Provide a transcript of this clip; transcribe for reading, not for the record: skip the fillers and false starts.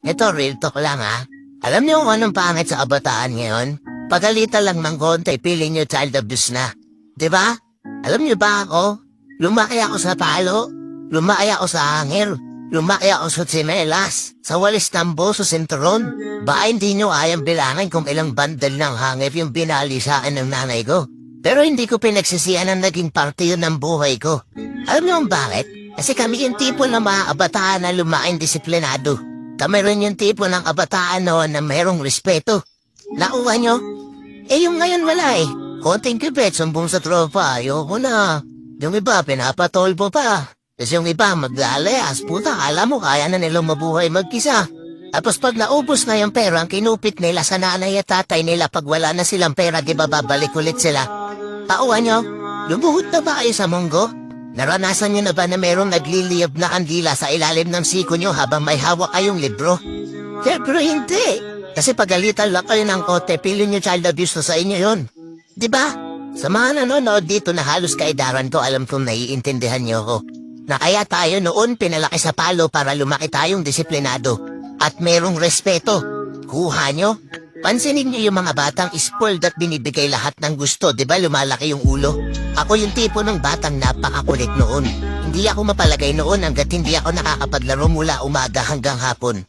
Ito, real talk lang ha. Alam niyo kung anong pangit sa kabataan ngayon? Pagalitan lang ng konti, piling niyo child abuse na. 'Di ba? Alam niyo ba ako? Lumaki ako sa palo. Lumaki ako sa hangir. Lumaki ako sa tsinelas. Sa walis tambo sa sinturon. Ba hindi niyo kayang bilangin kung ilang bandal ng hangir yung binali sa akin ng nanay ko. Pero hindi ko pinagsisihan ang naging parte yun ng buhay ko. Alam niyo kung bakit? Kasi kami yung tipo ng mga kabataan na lumaking disiplinado. Kami rin yung tipo ng kabataan noon na mayroong respeto. Nakuha nyo? Yung ngayon wala eh. Konting kipit, sumbong sa tropa, ayoko na. Yung iba, pinapatolpo pa. Tapos yung iba, maglalayas, puta, alam mo, kaya na nilang mabuhay magkisa. Tapos pag naubos na yung pera, ang kinupit nila sa nanay at tatay nila pag wala na silang pera, di ba babalik ulit sila? Tauhan nyo, lumuhod na ba kayo sa munggo? Naranasan nyo na ba na merong nagliliyab na kandila sa ilalim ng siko nyo habang may hawak kayong libro? Siyempre hindi. Kasi pagalitan lang kayo ng kote, pili nyo child abuse na sa inyo yun. Diba? Sa mga nanonood dito na halos kaidaran ko, alam kong naiintindihan nyo ko. Na kaya tayo noon pinalaki sa palo para lumaki tayong disiplinado. At merong respeto. Kuha nyo? Pansinin nyo yung mga batang spoiled at binibigay lahat ng gusto, di ba lumalaki yung ulo? Ako yung tipo ng batang napakakulit noon. Hindi ako mapalagay noon hanggat hindi ako nakakapaglaro mula umaga hanggang hapon.